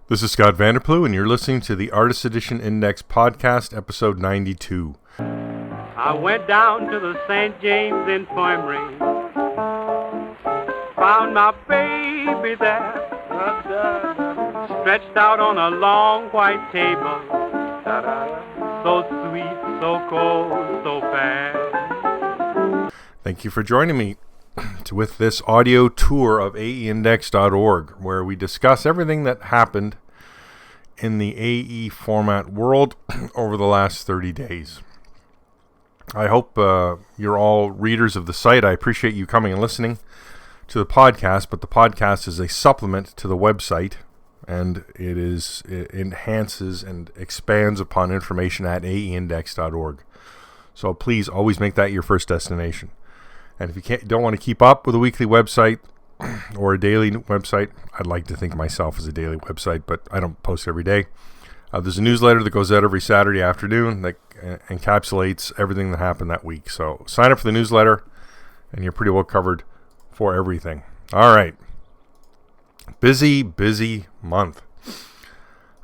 This is Scott Vanderplu, and you're listening to the Artist Edition Index Podcast, episode 92. I went down to the St. James Infirmary, found my baby there, stretched out on a long white table, so sweet, so cold, so fast. Thank you for joining me with this audio tour of aeindex.org, where we discuss everything that happened in the AE format world over the last 30 days. I hope you're all readers of the site. I appreciate you coming and listening to the podcast, but the podcast is a supplement to the website, and it enhances and expands upon information at aeindex.org. So please always make that your first destination. And if you don't want to keep up with a weekly website or a daily website, I'd like to think of myself as a daily website, but I don't post every day. There's a newsletter that goes out every Saturday afternoon that encapsulates everything that happened that week. So sign up for the newsletter, and you're pretty well covered for everything. All right. Busy month.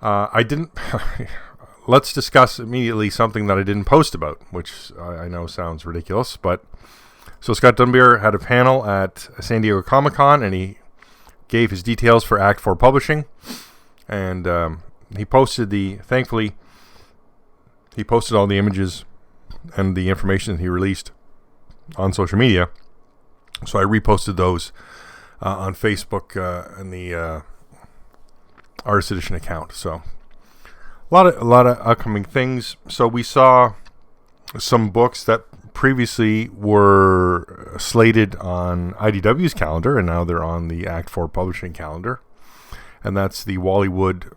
Let's discuss immediately something that I didn't post about, which I know sounds ridiculous, but so Scott Dunbier had a panel at San Diego Comic-Con, and he gave his details for Act 4 Publishing, and he posted all the images and the information that he released on social media. So I reposted those on Facebook and the Artist Edition account. So a lot of upcoming things. So we saw some books that previously were slated on IDW's calendar, and now they're on the Act 4 Publishing calendar. And that's the Wally Wood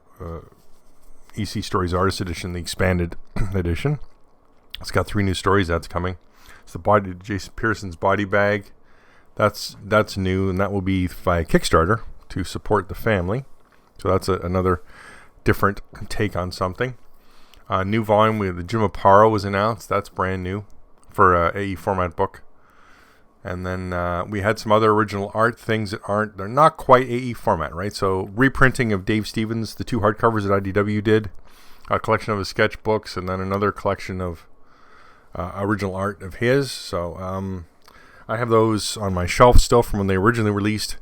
EC Stories Artist Edition, the expanded edition. It's got 3 new stories that's coming. It's the Jason Pearson's Body Bag. That's new, and that will be via Kickstarter to support the family. So that's another different take on something. New volume with the Jim Aparo was announced. That's brand new for AE format book. And then we had some other original art things they're not quite AE format, right? So reprinting of Dave Stevens, the 2 hardcovers that IDW did, a collection of his sketchbooks, and then another collection of original art of his. So I have those on my shelf still from when they originally released.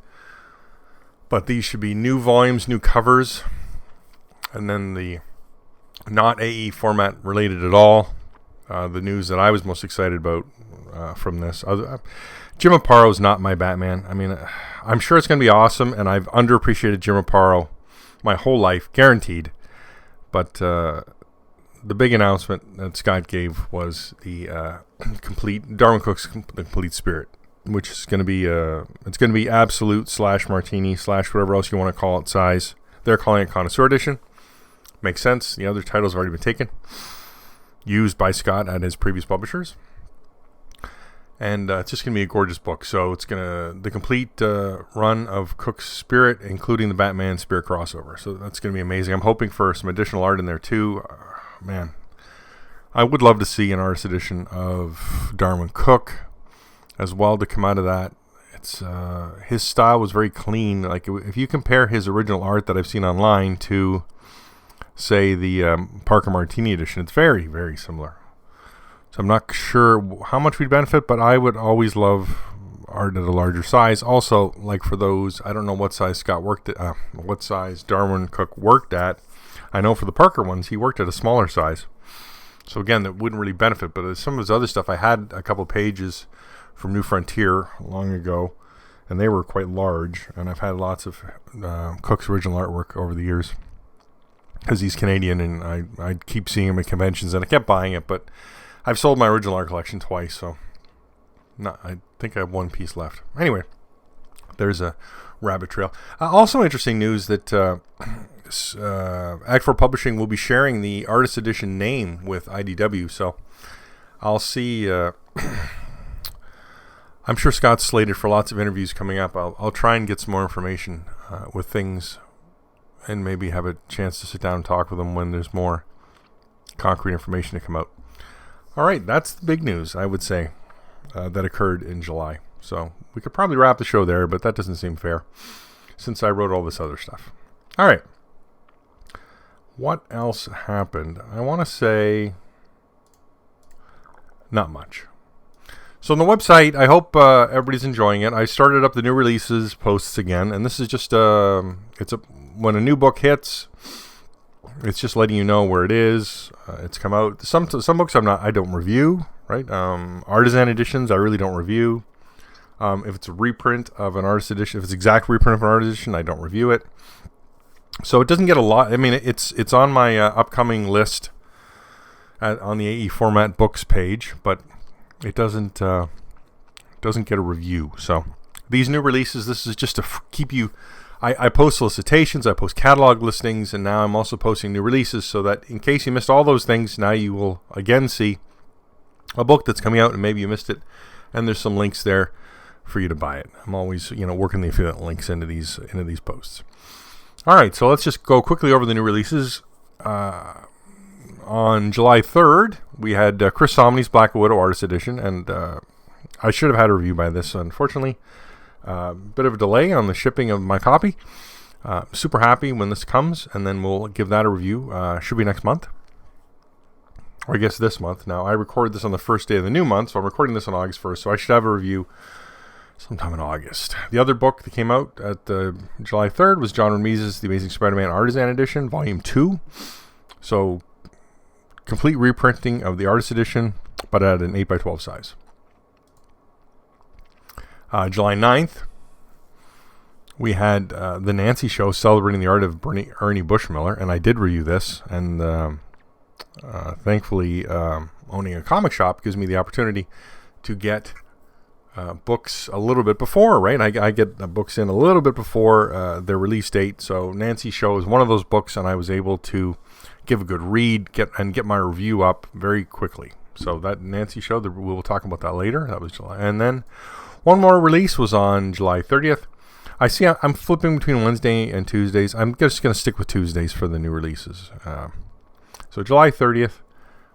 But these should be new volumes, new covers, and then the not AE format related at all. The news that I was most excited about from this. Jim Aparo is not my Batman. I mean, I'm sure it's going to be awesome, and I've underappreciated Jim Aparo my whole life, guaranteed. But the big announcement that Scott gave was the Darwyn Cooke's Complete Spirit, which is going to be it's going to be absolute / martini / whatever else you want to call it size. They're calling it Connoisseur Edition. Makes sense. The other titles have already been taken, used by Scott at his previous publishers. And it's just going to be a gorgeous book. So it's the complete run of Cooke's Spirit, including the Batman Spirit crossover. So that's going to be amazing. I'm hoping for some additional art in there too. Man, I would love to see an artist edition of Darwyn Cooke as well to come out of that. It's his style was very clean. Like if you compare his original art that I've seen online to, say, the Parker Martini edition, it's very, very similar. So I'm not sure how much we'd benefit, but I would always love art at a larger size. Also, like for those, I don't know what size what size Darwyn Cooke worked at. I know for the Parker ones, he worked at a smaller size. So again, that wouldn't really benefit. But some of his other stuff, I had a couple pages from New Frontier long ago, and they were quite large. And I've had lots of Cooke's original artwork over the years, because he's Canadian, and I keep seeing him at conventions, and I kept buying it, but I've sold my original art collection twice, so I think I have 1 piece left. Anyway, there's a rabbit trail. Also interesting news that Act 4 Publishing will be sharing the Artist Edition name with IDW, so I'll see. I'm sure Scott's slated for lots of interviews coming up. I'll try and get some more information with things, and maybe have a chance to sit down and talk with them when there's more concrete information to come out. All right, that's the big news, I would say, that occurred in July. So we could probably wrap the show there, but that doesn't seem fair since I wrote all this other stuff. All right. What else happened? I want to say not much. So on the website, I hope everybody's enjoying it. I started up the new releases posts again, and this is just when a new book hits, it's just letting you know where it is. It's come out. Some books I don't review, right? Artisan editions I really don't review. If it's a reprint of an artist edition, if it's exact reprint of an artist edition, I don't review it. So it doesn't get a lot. I mean, it's on my upcoming list on the AE Format Books page, but it doesn't get a review. So these new releases, this is just to keep you. I post solicitations, I post catalog listings, and now I'm also posting new releases so that in case you missed all those things, now you will again see a book that's coming out and maybe you missed it, and there's some links there for you to buy it. I'm always working the affiliate links into these posts. All right, so let's just go quickly over the new releases. On July 3rd, we had Chris Somney's Black Widow Artist Edition, and I should have had a review by this, unfortunately. Bit of a delay on the shipping of my copy. Super happy when this comes, and then we'll give that a review. Should be next month, or I guess this month. Now, I recorded this on the first day of the new month, so I'm recording this on August 1st, so I should have a review sometime in August. The other book that came out at July 3rd was John Ramiz's The Amazing Spider-Man Artisan Edition, Volume 2. So, complete reprinting of the Artist Edition, but at an 8x12 size. July 9th, we had The Nancy Show celebrating the art of Ernie Bushmiller, and I did review this, and thankfully owning a comic shop gives me the opportunity to get books a little bit before, right? I get books in a little bit before their release date, so Nancy Show is one of those books, and I was able to give a good read, get my review up very quickly. So that Nancy Show, we will talk about that later. That was July. And then one more release was on July 30th. I see I'm flipping between Wednesday and Tuesdays. I'm just going to stick with Tuesdays for the new releases. So July 30th,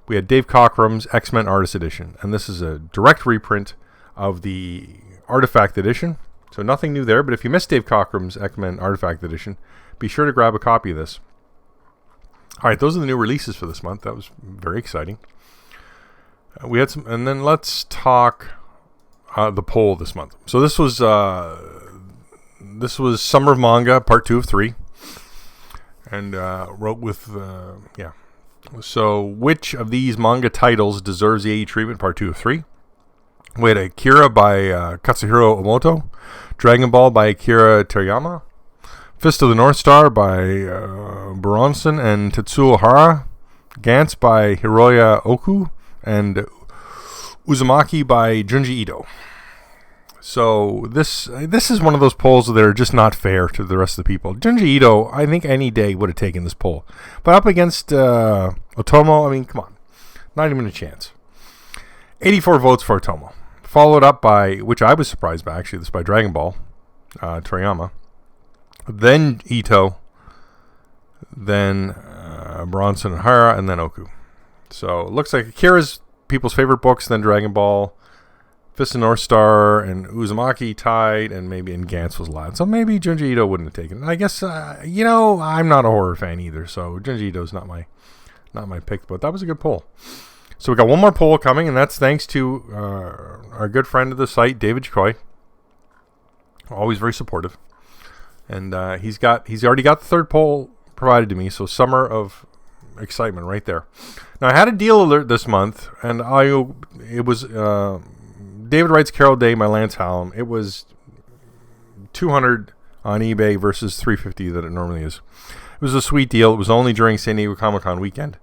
we had Dave Cockrum's X-Men Artist Edition, and this is a direct reprint of the Artifact Edition. So nothing new there, but if you missed Dave Cockrum's X-Men Artifact Edition, be sure to grab a copy of this. All right, those are the new releases for this month. That was very exciting. We had some, and then let's talk the poll this month. So this was Summer of Manga, part 2 of 3, and wrote with So which of these manga titles deserves the AE treatment, part 2 of 3? We had Akira by Katsuhiro Omoto, Dragon Ball by Akira Terayama, Fist of the North Star by Bronson and Tetsuo Hara, Gantz by Hiroya Oku, and Uzumaki by Junji Ito. So this is one of those polls that are just not fair to the rest of the people. Junji Ito, I think any day would have taken this poll. But up against Otomo, I mean, come on. Not even a chance. 84 votes for Otomo. Followed up by, which I was surprised by actually, this by Dragon Ball, Toriyama. Then Ito. Then Bronson and Hara, and then Oku. So it looks like Akira's people's favorite books, then Dragon Ball, Fist of North Star, and Uzumaki tied, and Gantz was last. So maybe Junji Ito wouldn't have taken it. I guess, I'm not a horror fan either, so Junji Ito's not my pick, but that was a good poll. So we got one more poll coming, and that's thanks to our good friend of the site, David Choi. Always very supportive. And he's already got the third poll provided to me, so Summer of Excitement right there. Now, I had a deal alert this month, and it was David Wright's Carol Day by Lance Hallam. It was $200 on eBay versus $350 that it normally is. It was a sweet deal. It was only during San Diego Comic-Con weekend.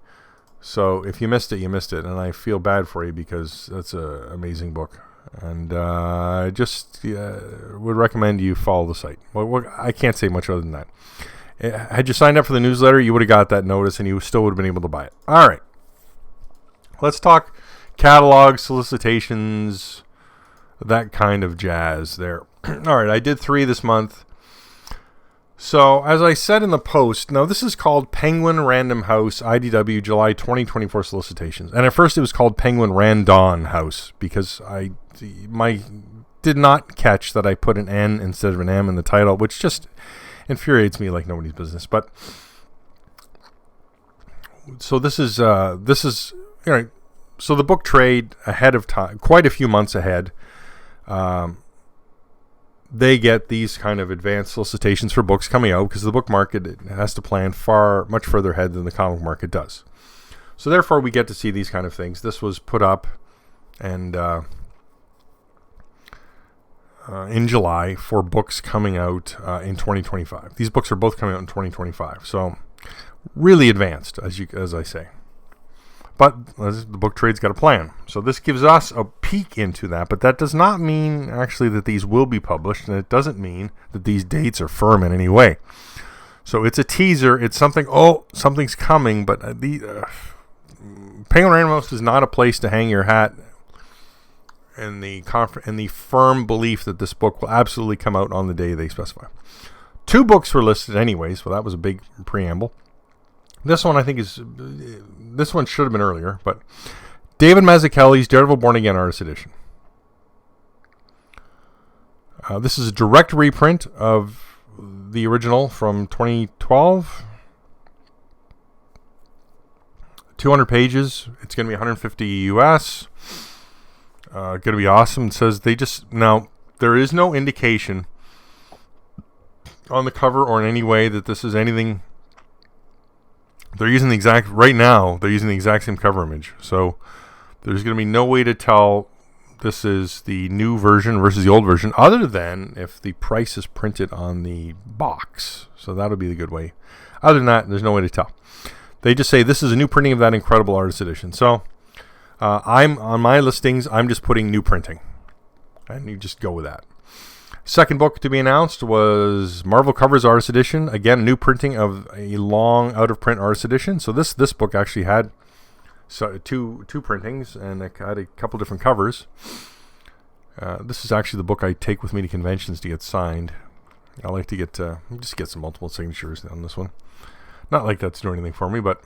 So if you missed it, you missed it. And I feel bad for you because that's an amazing book. And I just would recommend you follow the site. Well, I can't say much other than that. Had you signed up for the newsletter, you would have got that notice and you still would have been able to buy it. All right. Let's talk catalog, solicitations, that kind of jazz there. All right, I did 3 this month. So, as I said in the post, now this is called Penguin Random House IDW July 2024 solicitations. And at first it was called Penguin Random House because I did not catch that I put an N instead of an M in the title, which just infuriates me like nobody's business. But So this is so the book trade ahead of time, quite a few months ahead. They get these kind of advanced solicitations for books coming out because the book market has to plan much further ahead than the comic market does. So therefore, we get to see these kind of things. This was put up and in July for books coming out in 2025. These books are both coming out in 2025. So really advanced, as I say. But the book trade's got a plan. So this gives us a peek into that. But that does not mean actually that these will be published. And it doesn't mean that these dates are firm in any way. So it's a teaser. It's something, something's coming. But Penguin Random House is not a place to hang your hat in the firm belief that this book will absolutely come out on the day they specify. 2 books were listed anyway, so that was a big preamble. This one this one should have been earlier, but David Mazzucchelli's Daredevil Born Again Artist Edition. This is a direct reprint of the original from 2012. 200 pages. It's going to be 150 US. Going to be awesome. It says there is no indication on the cover or in any way that this is anything. They're using the exact same cover image. So there's going to be no way to tell this is the new version versus the old version, other than if the price is printed on the box. So that'll be the good way. Other than that, there's no way to tell. They just say this is a new printing of that incredible artist edition. So I'm on my listings, I'm just putting new printing. And you just go with that. Second book to be announced was Marvel Covers Artist Edition. Again, a new printing of a long out-of-print artist edition. So this book actually had two printings, and it had a couple different covers. This is actually the book I take with me to conventions to get signed. I like to get some multiple signatures on this one. Not like that's doing anything for me, but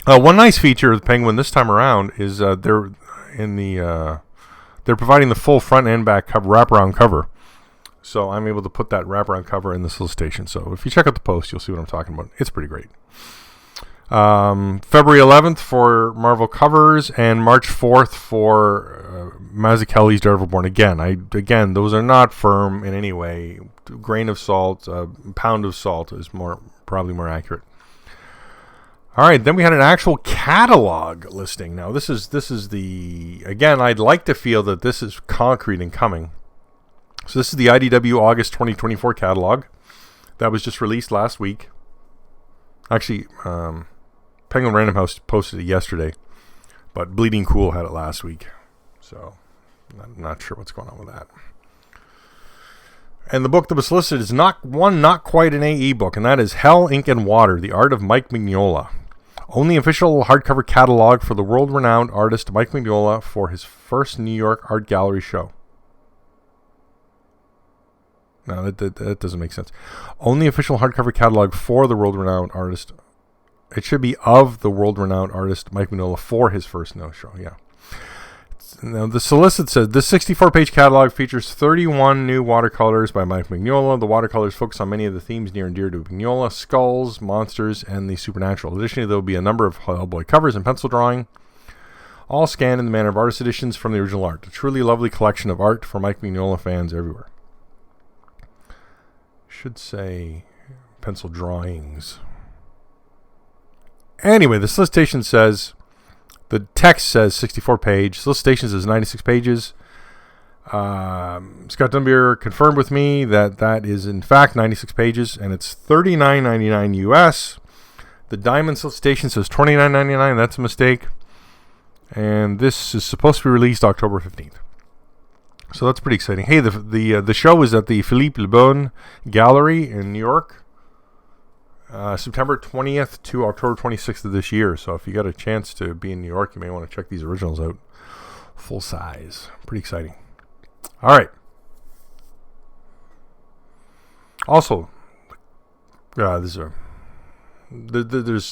one nice feature of the Penguin this time around is they're providing the full front and back wraparound cover. So I'm able to put that wraparound cover in the solicitation. So if you check out the post, you'll see what I'm talking about. It's pretty great. February 11th for Marvel Covers and March 4th for Mazzucchelli's Daredevil Born Again. Again, those are not firm in any way. A grain of salt, a pound of salt is probably more accurate. All right, then we had an actual catalog listing. Now this is again, I'd like to feel that this is concrete and coming. So this is the IDW August 2024 catalog that was just released last week. Actually, Penguin Random House posted it yesterday, but Bleeding Cool had it last week. So I'm not sure what's going on with that. And the book that was listed is not quite an AE book, and that is Hell, Ink, and Water, The Art of Mike Mignola. Only official hardcover catalog for the world-renowned artist Mike Mignola for his first New York Art Gallery show. No, that doesn't make sense. Only official hardcover catalog for the world-renowned artist. It should be of the world-renowned artist Mike Mignola for his first show. Yeah. Now, the solicit says this 64-page catalog features 31 new watercolors by Mike Mignola. The watercolors focus on many of the themes near and dear to Mignola: skulls, monsters, and the supernatural. Additionally, there will be a number of Hellboy covers and pencil drawing, all scanned in the manner of artist editions from the original art. A truly lovely collection of art for Mike Mignola fans everywhere. Should say pencil drawings. Anyway, the solicitation says, the text says 64-page. Solicitation says 96 pages. Scott Dunbier confirmed with me that is in fact 96 pages, and it's $39.99 US. The diamond solicitation says $29.99. That's a mistake. And this is supposed to be released October 15th. So that's pretty exciting. Hey, the show is at the Philippe Le Bon Gallery in New York, September 20th to October 26th of this year. So if you got a chance to be in New York, you may want to check these originals out. Full size. Pretty exciting. All right. Also, there's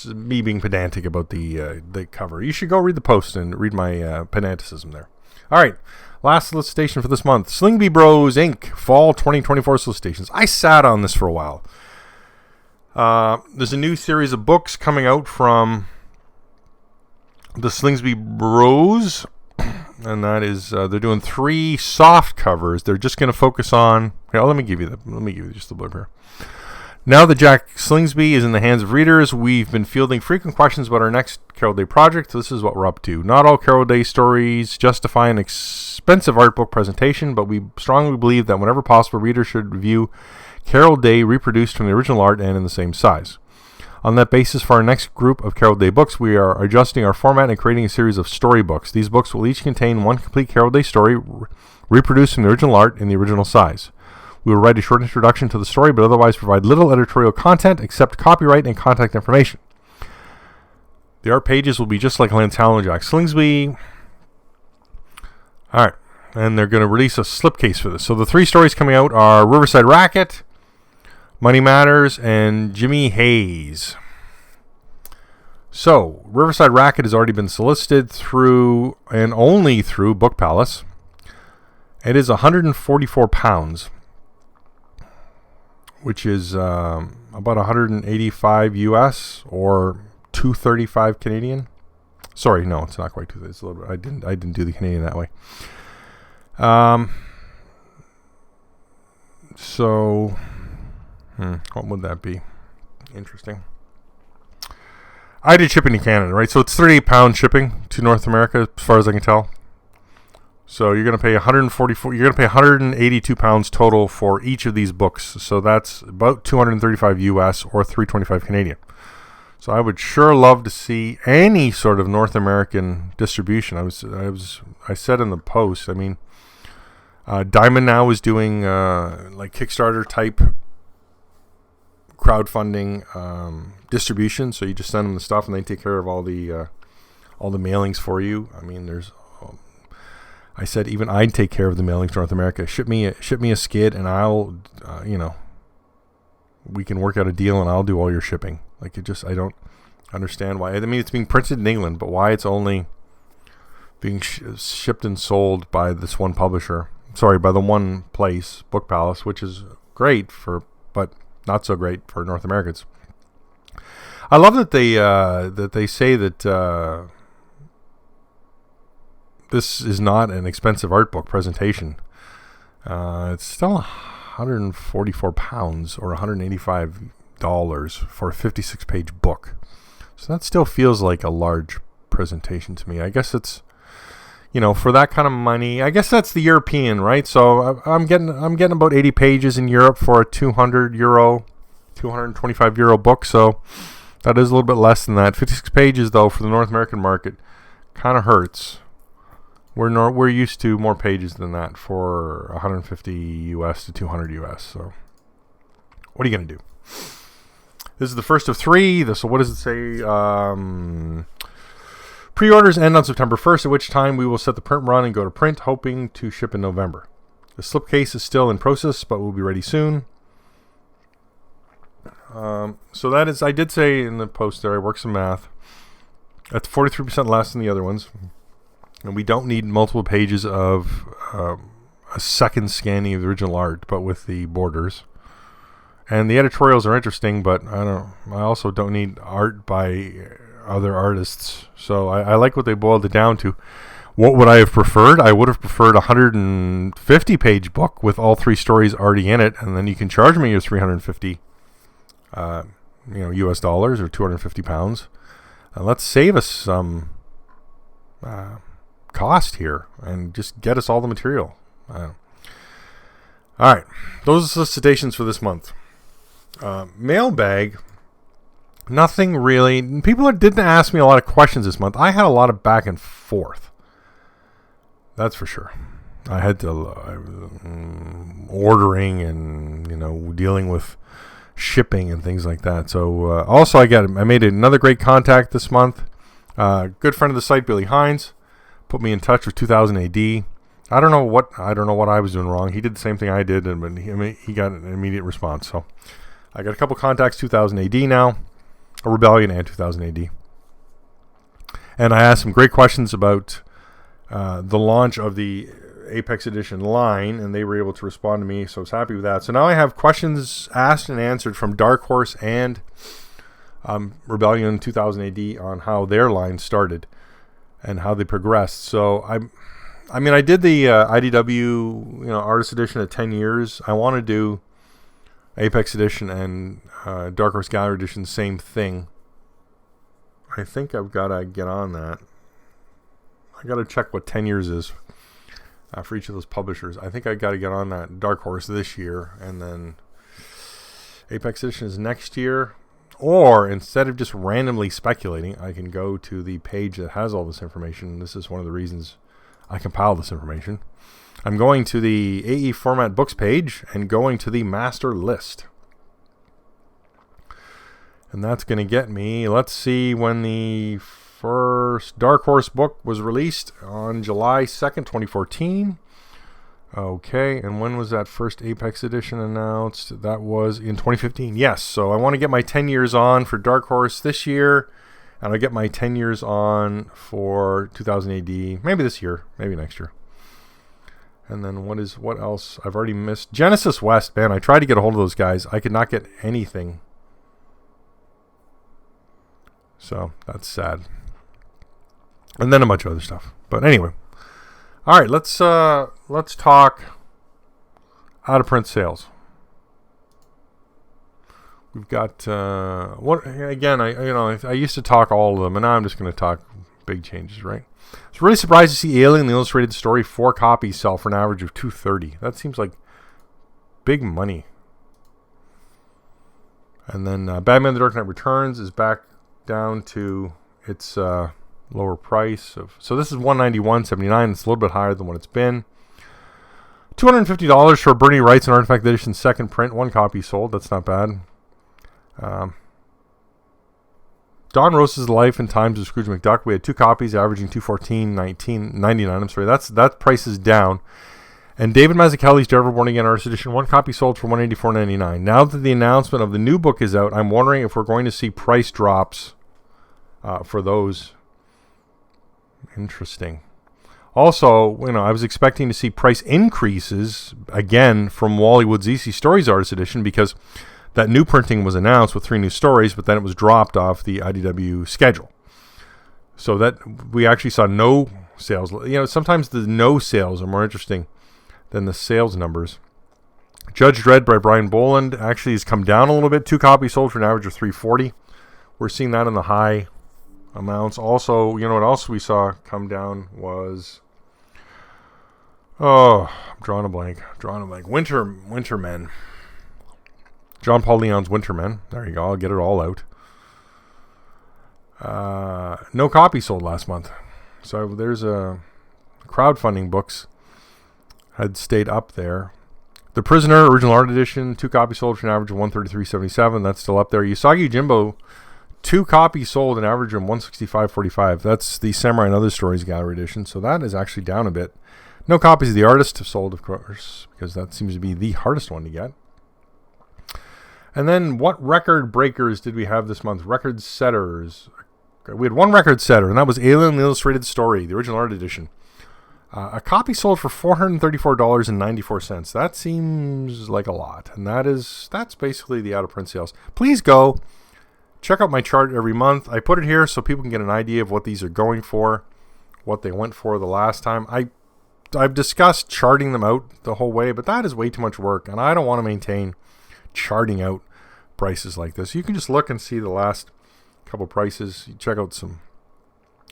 me being pedantic about the cover. You should go read the post and read my pedanticism there. All right. Last solicitation for this month. Slingbee Bros Inc. Fall 2024 solicitations. I sat on this for a while. There's a new series of books coming out from the Slingsby Bros, and that is they're doing 3 soft covers. They're just going to focus on. Let me give you just the blurb here. Now that Jack Slingsby is in the hands of readers, we've been fielding frequent questions about our next Carol Day project. This is what we're up to. Not all Carol Day stories justify an expensive art book presentation, but we strongly believe that whenever possible, readers should review Carol Day reproduced from the original art and in the same size. On that basis, for our next group of Carol Day books, we are adjusting our format and creating a series of storybooks. These books will each contain one complete Carol Day story reproduced from the original art in the original size. We will write a short introduction to the story, but otherwise provide little editorial content except copyright and contact information. The art pages will be just like Lance Howell and Jack Slingsby. All right, and they're going to release a slipcase for this. So the 3 stories coming out are Riverside Racket, Money Matters, and Jimmy Hayes. So Riverside Racket has already been solicited through and only through Book Palace. It is £144. Which is about 185 US or 235 Canadian. Sorry, no, it's not quite 2. It's a little bit. I didn't do the Canadian that way. So, what would that be? Interesting. I did shipping to Canada, right? So it's £38 shipping to North America, as far as I can tell. So you're going to pay $144. You're going to pay £182 total for each of these books. So that's about 235 US or 325 Canadian. So I would sure love to see any sort of North American distribution. I said in the post. I mean, Diamond now is doing like Kickstarter type crowdfunding distribution. So you just send them the stuff and they take care of all the mailings for you. I mean, I said even I'd take care of the mailings to North America. Ship me a skid, and I'll, we can work out a deal, and I'll do all your shipping. I don't understand why. I mean, it's being printed in England, but why it's only being shipped and sold by this one publisher? Sorry, by the one place, Book Palace, which is great but not so great for North Americans. I love that they say that. This is not an expensive art book presentation. It's still £144 or $185 for a 56-page book. So that still feels like a large presentation to me. I guess it's, for that kind of money. I guess that's the European, right? So I'm getting about 80 pages in Europe for a €225 book. So that is a little bit less than that. 56 pages though for the North American market kind of hurts. We're used to more pages than that for 150 US to 200 US. So, what are you going to do? This is the first of 3. So, what does it say? Pre-orders end on September 1st, at which time we will set the print run and go to print, hoping to ship in November. The slipcase is still in process, but will be ready soon. So that is, I did say in the post there, I worked some math. That's 43% less than the other ones. And we don't need multiple pages of a second scanning of the original art, but with the borders. And the editorials are interesting, but I also don't need art by other artists. So I like what they boiled it down to. What would I have preferred? I would have preferred a 150-page book with all 3 stories already in it, and then you can charge me your $350, US dollars or £250. Let's save us some cost here and just get us all the material. All right, those are solicitations for this month. Mailbag, nothing really. People didn't ask me a lot of questions this month. I had a lot of back and forth, that's for sure. I had to ordering and dealing with shipping and things like that. So also I made another great contact this month. Good friend of the site, Billy Hines, put me in touch with 2000 AD. I don't know what I was doing wrong. He did the same thing I did, and he got an immediate response. So I got a couple contacts 2000 AD now, a Rebellion and 2000 AD. And I asked some great questions about the launch of the Apex Edition line, and they were able to respond to me, so I was happy with that. So now I have questions asked and answered from Dark Horse and Rebellion 2000 AD on how their line started and how they progressed. So I did the IDW Artist Edition at 10 years. I want to do Apex Edition and Dark Horse Gallery Edition, same thing. I think I've got to get on that. I got to check what 10 years is for each of those publishers. I think I got to get on that Dark Horse this year, and then Apex Edition is next year. Or instead of just randomly speculating, I can go to the page that has all this information. This is one of the reasons I compile this information. I'm going to the AE Format Books page and going to the master list. And that's going to get me, let's see when the first Dark Horse book was released, on July 2nd, 2014. Okay, and when was that first Apex Edition announced? That was in 2015. Yes, so I want to get my 10 years on for Dark Horse this year, and I'll get my 10 years on for 2000 AD, maybe this year, maybe next year. And then what else? I've already missed Genesis West. Man, I tried to get a hold of those guys. I could not get anything. So that's sad. And then a bunch of other stuff. But anyway. All right, let's talk out of print sales. We've got what again? I used to talk all of them, and now I'm just going to talk big changes, right? I was really surprised to see Alien: The Illustrated Story 4 copies sell for an average of $230. That seems like big money. And then Batman: The Dark Knight Returns is back down to its lower price of, so this is $191.79. It's a little bit higher than what it's been. $250 for Bernie Wright's and Artifact Edition second print. 1 copy sold. That's not bad. Don Rose's Life and Times of Scrooge McDuck. We had 2 copies averaging $214.99. I'm sorry, that price is down. And David Mazzucchelli's Forever Born Again Artist Edition, 1 copy sold for $184.99. Now that the announcement of the new book is out, I'm wondering if we're going to see price drops for those. Interesting. Also, I was expecting to see price increases again from Wallywood's EC Stories Artist Edition, because that new printing was announced with 3 new stories, but then it was dropped off the IDW schedule. So that we actually saw no sales. Sometimes the no sales are more interesting than the sales numbers. Judge Dredd by Brian Boland actually has come down a little bit. 2 copies sold for an average of $340. We're seeing that in the high amounts. Also, what else we saw come down was, I'm drawing a blank. Wintermen. John Paul Leon's Wintermen. There you go. I'll get it all out. No copy sold last month. So there's a crowdfunding books had stayed up there. The Prisoner Original Art Edition, 2 copies sold for an average of $133.77. That's still up there. Usagi Jimbo, 2 copies sold, an average of $165.45. That's the Samurai and Other Stories Gallery Edition, so that is actually down a bit. No copies of The Artist have sold, of course, because that seems to be the hardest one to get. And then what record breakers did we have this month? Record setters. We had 1 record setter, and that was Alien: The Illustrated Story, the Original Art Edition. A copy sold for $434.94. That seems like a lot, and that's basically the out-of-print sales. Please go check out my chart every month. I put it here so people can get an idea of what these are going for, what they went for the last time. I've discussed charting them out the whole way, but that is way too much work, and I don't want to maintain charting out prices like this. You can just look and see the last couple prices. You check out some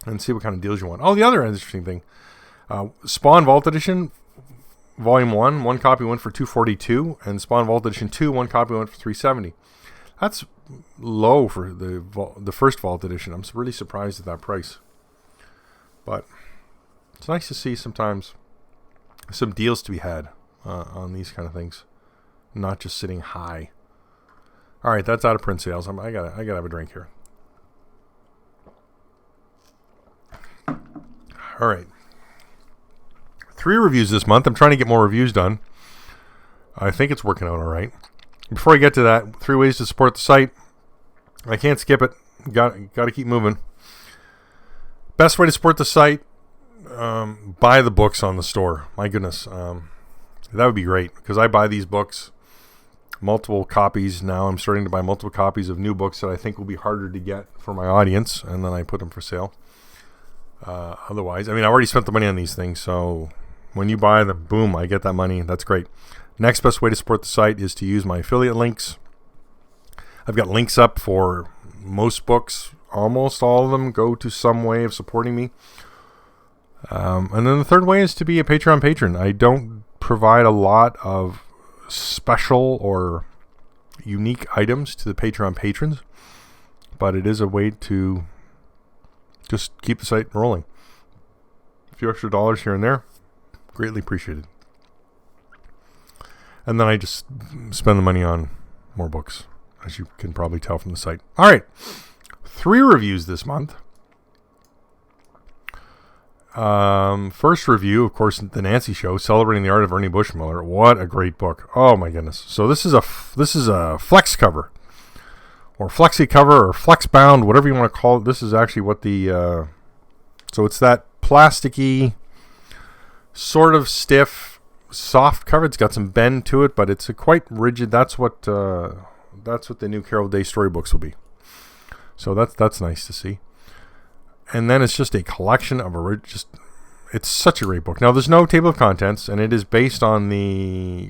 and see what kind of deals you want. Oh, the other interesting thing, Spawn Vault Edition Volume 1 copy went for $242, and Spawn Vault Edition 2, 1 copy went for $370. That's low for the first Vault Edition. I'm really surprised at that price. But it's nice to see sometimes some deals to be had on these kind of things, not just sitting high. All right, that's out of print sales. I gotta have a drink here. All right, 3 reviews this month. I'm trying to get more reviews done. I think it's working out all right. Before I get to that, 3 ways to support the site. I can't skip it. Got to keep moving. Best way to support the site, buy the books on the store. My goodness, that would be great, because I buy these books, multiple copies now. I'm starting to buy multiple copies of new books that I think will be harder to get for my audience, and then I put them for sale. Otherwise, I mean, I already spent the money on these things, so when you buy them, boom, I get that money. That's great. Next best way to support the site is to use my affiliate links. I've got links up for most books. Almost all of them go to some way of supporting me. And then the third way is to be a Patreon patron. I don't provide a lot of special or unique items to the Patreon patrons, but it is a way to just keep the site rolling. A few extra dollars here and there, greatly appreciated. And then I just spend the money on more books, as you can probably tell from the site. All right, 3 reviews this month. First review, of course, The Nancy Show, Celebrating the Art of Ernie Bushmiller. What a great book. Oh my goodness. So this is a flex cover, or flexi cover, or flex bound, whatever you want to call it. This is actually what the so it's that plasticky, sort of stiff, soft cover. It's got some bend to it, but it's a quite rigid. That's what the new Carol Day storybooks will be. So that's nice to see. And then it's just a collection of it's such a great book. Now, there's no table of contents, and it is based on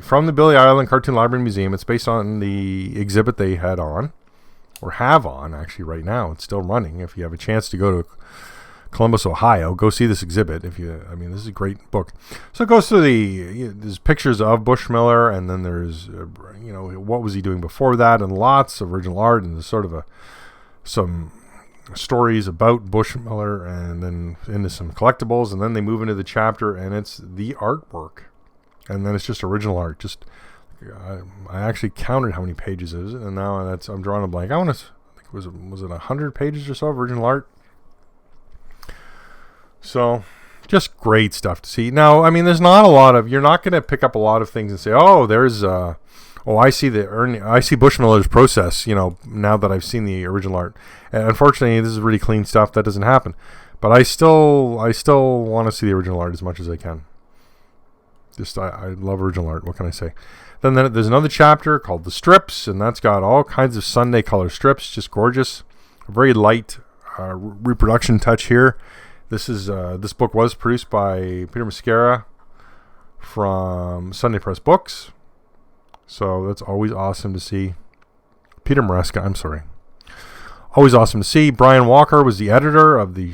from the Billy Island Cartoon Library and Museum. It's based on the exhibit they had on, or have on, actually, right now. It's still running. If you have a chance to go to Columbus, Ohio, go see this exhibit. This is a great book. So it goes through there's pictures of Bushmiller, and then there's, what was he doing before that, and lots of original art, and there's sort of some stories about Bushmiller, and then into some collectibles, and then they move into the chapter, and it's the artwork, and then it's just original art. Just I actually counted how many pages it is, and now I'm drawing a blank. I think was it 100 pages or so of original art. So just great stuff to see. Now, I mean, there's not a lot of, you're not going to pick up a lot of things and say, oh, there's I see Bushmiller's process, now that I've seen the original art. And unfortunately, this is really clean stuff. That doesn't happen. But I still want to see the original art as much as I can. I love original art. What can I say? Then there's another chapter called The Strips, and that's got all kinds of Sunday color strips. Just gorgeous. A very light reproduction touch here. This book was produced by Peter Mascara from Sunday Press Books. So that's always awesome to see. Peter Maresca, I'm sorry. Always awesome to see. Brian Walker was the editor of the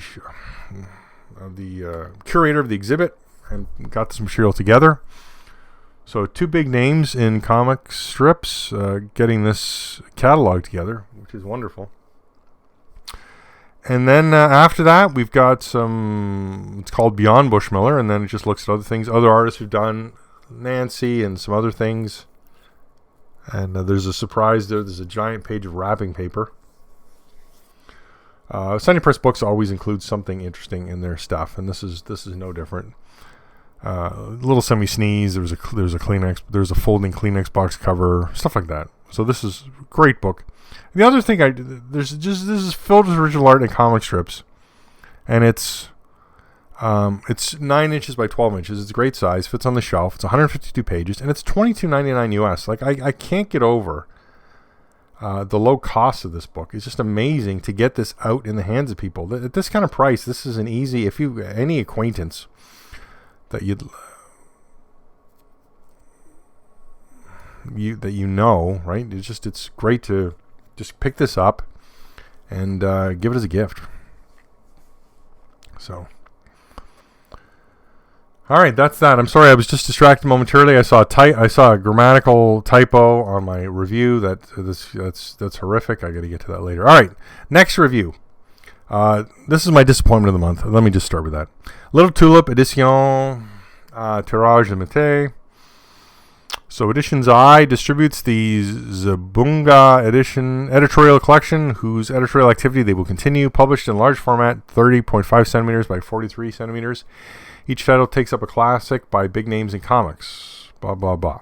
curator of the exhibit, and got this material together. So 2 big names in comic strips getting this catalog together, which is wonderful. And then after that, we've got it's called Beyond Bushmiller, and then it just looks at other things. Other artists who've done Nancy and some other things. And there's a surprise there. There's a giant page of wrapping paper. Sunday Press Books always includes something interesting in their stuff, and this is no different. Little Semi Sneeze. There's a Kleenex. There's a folding Kleenex box cover, stuff like that. So this is a great book. The other thing this is filled with original art and comic strips, and it's 9 inches by 12 inches. It's a great size. Fits on the shelf. It's 152 pages, and it's $22.99 US. Like I can't get over the low cost of this book. It's just amazing to get this out in the hands of people at this kind of price. This is an easy. If you any acquaintance that you know, right? It's great to just pick this up and give it as a gift. So. All right, that's that. I'm sorry, I was just distracted momentarily. I saw a grammatical typo on my review. That's horrific. I got to get to that later. All right, next review. This is my disappointment of the month. Let me just start with that. Little Tulip Edition Tirage Limité. So Editions I distributes the Zabunga Edition editorial collection, whose editorial activity they will continue, published in large format, 30.5 centimeters by 43 centimeters. Each title takes up a classic by big names in comics. Blah, blah, blah.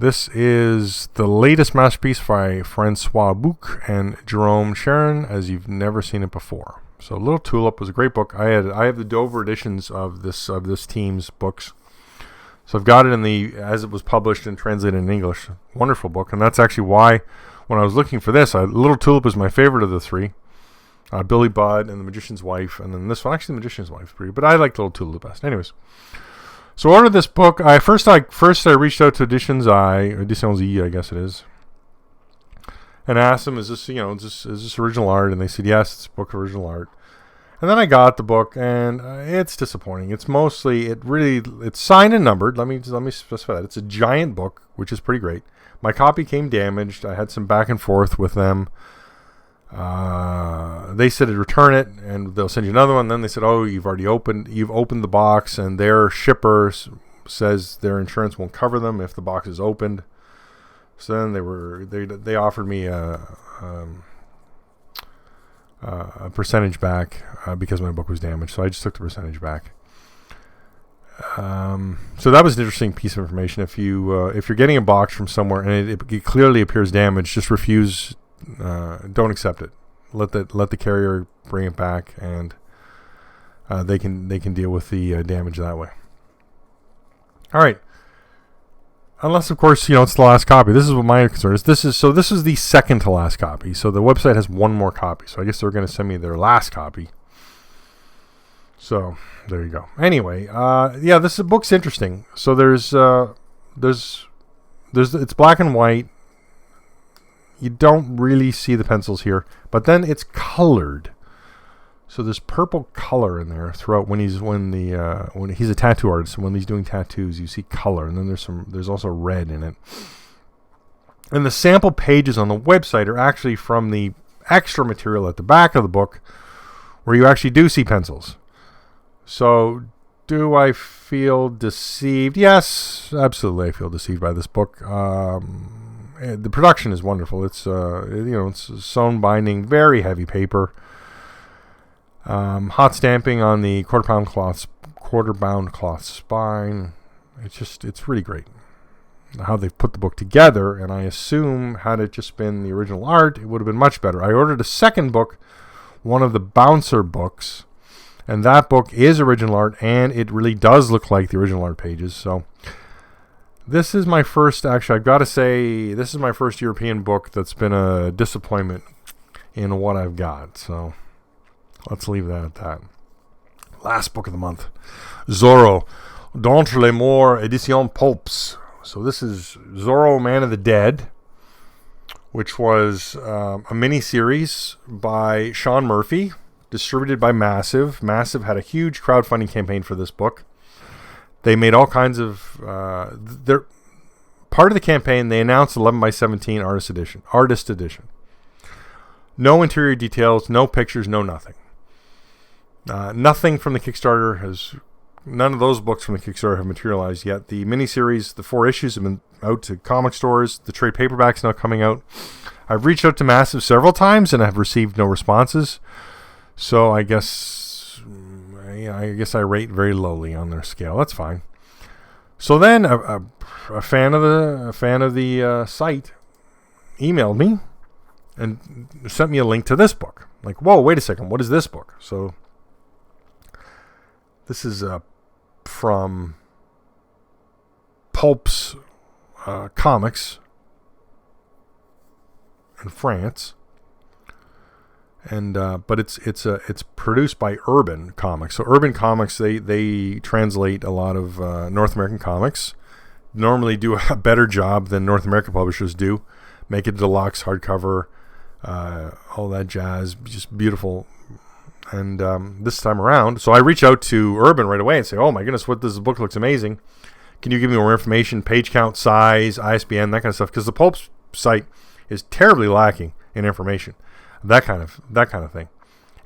This is the latest masterpiece by Francois Bouc and Jerome Sharon, as you've never seen it before. So Little Tulip was a great book. I have the Dover editions of this team's books. So I've got it as it was published and translated in English. Wonderful book, and that's actually why when I was looking for this, Little Tulip was my favorite of the three. Billy Budd and The Magician's Wife, and then this one. Actually, The Magician's Wife is pretty, but I like Little Tulip the best. Anyways, so I ordered this book. I first reached out to Editions I guess it is, and asked them, "Is this is this original art?" And they said, "Yes, it's book original art." And then I got the book, and it's disappointing. It's mostly it's signed and numbered. Let me specify that it's a giant book, which is pretty great. My copy came damaged. I had some back and forth with them. They said to return it and they'll send you another one. Then they said, "Oh, you've opened the box," and their shipper says their insurance won't cover them if the box is opened. So then they offered me a percentage back because my book was damaged. So I just took the percentage back. So that was an interesting piece of information. If you're getting a box from somewhere and it clearly appears damaged, just refuse. Don't accept it. Let the carrier bring it back, and they can deal with the damage that way. All right. Unless, of course, it's the last copy. This is what my concern is. This is the second to last copy. So the website has one more copy. So I guess they're going to send me their last copy. So there you go. Anyway, this book's interesting. So there's it's black and white. You don't really see the pencils here, but then it's colored. So there's purple color in there throughout when he's a tattoo artist. When he's doing tattoos, you see color, and then there's also red in it. And the sample pages on the website are actually from the extra material at the back of the book, where you actually do see pencils. So, do I feel deceived? Yes, absolutely. I feel deceived by this book. The production is wonderful. It's it's sewn binding, very heavy paper. Hot stamping on the quarter bound cloth spine. It's really great how they've put the book together. And I assume had it just been the original art, it would have been much better. I ordered a second book, one of the Bouncer books, and that book is original art, and it really does look like the original art pages. So. This is my first, actually, I've got to say, this is my first European book that's been a disappointment in what I've got. So, let's leave that at that. Last book of the month. Zorro, D'Entre les Morts, Edition Pulps. So, this is Zorro, Man of the Dead, which was a mini-series by Sean Murphy, distributed by Massive. Massive had a huge crowdfunding campaign for this book. They made all kinds of their part of the campaign. They announced 11x17 artist edition. No interior details, no pictures, no nothing. Nothing from the Kickstarter none of those books from the Kickstarter have materialized yet. The miniseries, the 4 issues, have been out to comic stores. The trade paperback's now coming out. I've reached out to Massive several times and have received no responses. So I guess I rate very lowly on their scale. That's fine. So then a fan of the site emailed me and sent me a link to this book. Like, whoa, wait a second, what is this book? So this is from Pulp's Comics in France. And but it's produced by Urban Comics. So Urban Comics, they translate a lot of North American comics. Normally do a better job than North American publishers do. Make it deluxe, hardcover, all that jazz, just beautiful. And this time around, so I reach out to Urban right away and say, "Oh my goodness, this book looks amazing. Can you give me more information, page count, size, ISBN, that kind of stuff?" Because the Pulp site is terribly lacking in information. That kind of thing,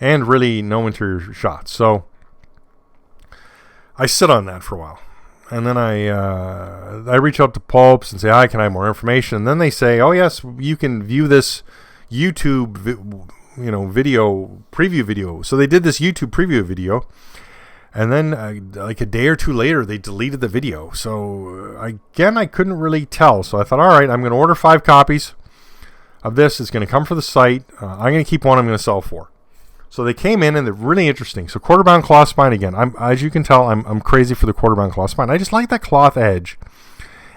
and really no interior shots. So I sit on that for a while, and then I reach out to Pulps and say, "Hi, can I have more information?" And then they say, "Oh yes, you can view this YouTube, video preview video." So they did this YouTube preview video, And then like a day or two later, they deleted the video. So again, I couldn't really tell. So I thought, all right, I'm going to order 5 copies of this. It's going to come for the site. I'm going to keep one. I'm going to sell 4. So they came in and they're really interesting. So quarter-bound cloth spine again. As you can tell, I'm crazy for the quarter-bound cloth spine. I just like that cloth edge.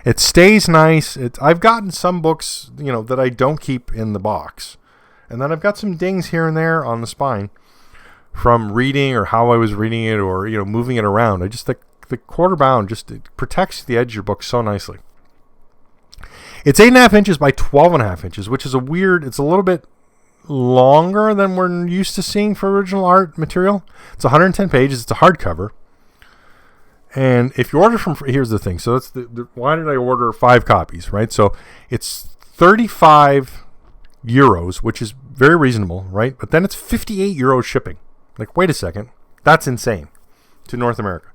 It stays nice. I've gotten some books, that I don't keep in the box. And then I've got some dings here and there on the spine from reading or how I was reading it or, moving it around. I just think the quarter-bound it protects the edge of your book so nicely. It's 8.5 inches by 12.5 inches, which is it's a little bit longer than we're used to seeing for original art material. It's 110 pages. It's a hardcover. And if you order here's the thing. So that's why did I order 5 copies, right? So it's 35 euros, which is very reasonable, right? But then it's 58 euros shipping. Like, wait a second. That's insane to North America.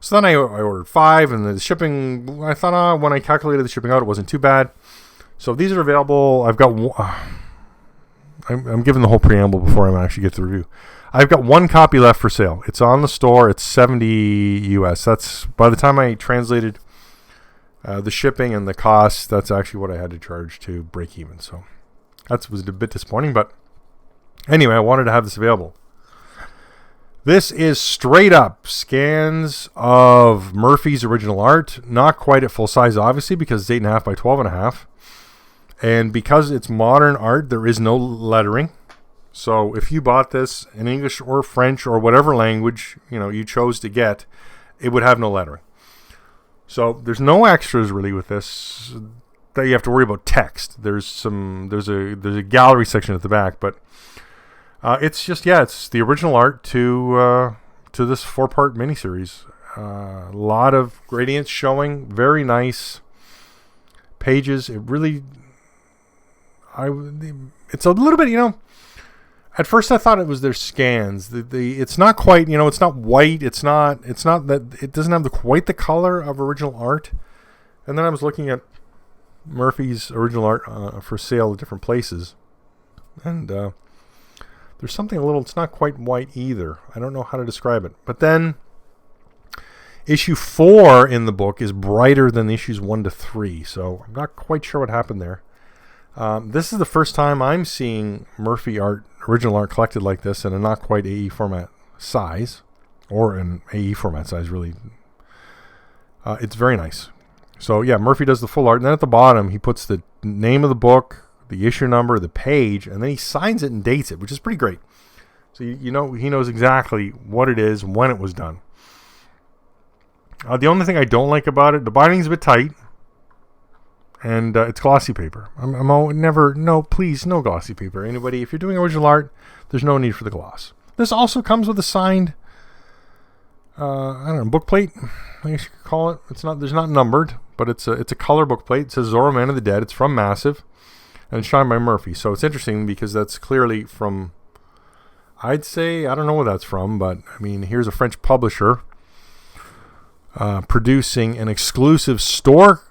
So then I ordered 5, and the shipping, I thought when I calculated the shipping out, it wasn't too bad. So these are available. I've got I'm giving the whole preamble before I actually get to the review. I've got 1 copy left for sale. It's on the store. It's $70 US. That's, by the time I translated the shipping and the cost, that's actually what I had to charge to break even. So that was a bit disappointing. But anyway, I wanted to have this available. This is straight up scans of Murphy's original art. Not quite at full size, obviously, because it's 8.5 by 12.5. And because it's modern art, there is no lettering. So if you bought this in English or French or whatever language you chose to get, it would have no lettering. So there's no extras really with this that you have to worry about text. There's a gallery section at the back, but it's just it's the original art to this 4-part miniseries. A lot of gradients showing, very nice pages. It really, it's a little bit, At first, I thought it was their scans. It's not quite, it's not white. It's not that it doesn't have quite the color of original art. And then I was looking at Murphy's original art for sale at different places, and there's something it's not quite white either. I don't know how to describe it. But then issue 4 in the book is brighter than issues 1 to 3. So I'm not quite sure what happened there. This is the first time I'm seeing Murphy art, original art collected like this in a not quite AE format size, or an AE format size, really. It's very nice. So yeah, Murphy does the full art, and then at the bottom he puts the name of the book, the issue number, the page, and then he signs it and dates it, which is pretty great. So he knows exactly what it is, when it was done. The only thing I don't like about it, the binding's a bit tight. And it's glossy paper. Please, no glossy paper. Anybody, if you're doing original art, there's no need for the gloss. This also comes with a signed, book plate, I guess you could call it. There's not numbered, but it's a color book plate. It says Zorro Man of the Dead. It's from Massive, and it's signed by Murphy. So it's interesting because that's clearly from, I'd say, I don't know where that's from, but I mean, here's a French publisher producing an exclusive store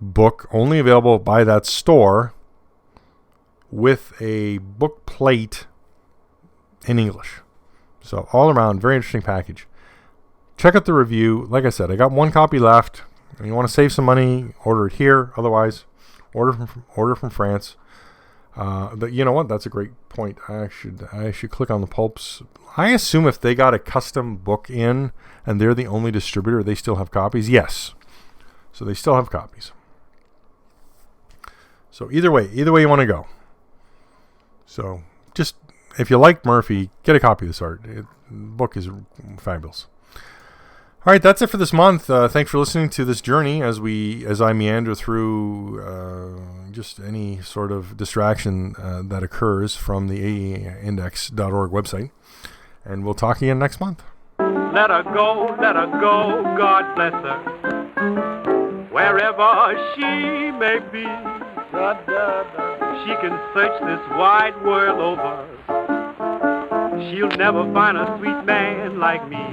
book only available by that store with a book plate in English. So all around, very interesting package. Check out the review. Like I said, I got 1 copy left. And you want to save some money, order it here. Otherwise, order from France. But you know what? That's a great point. I should click on the pulps. I assume if they got a custom book in and they're the only distributor, they still have copies. Yes. So they still have copies. So either way you want to go. So just, if you like Murphy, get a copy of this art. The book is fabulous. All right, that's it for this month. Thanks for listening to this journey as I meander through just any sort of distraction that occurs from the AEindex.org website. And we'll talk again next month. Let her go, God bless her. Wherever she may be, she can search this wide world over. She'll never find a sweet man like me.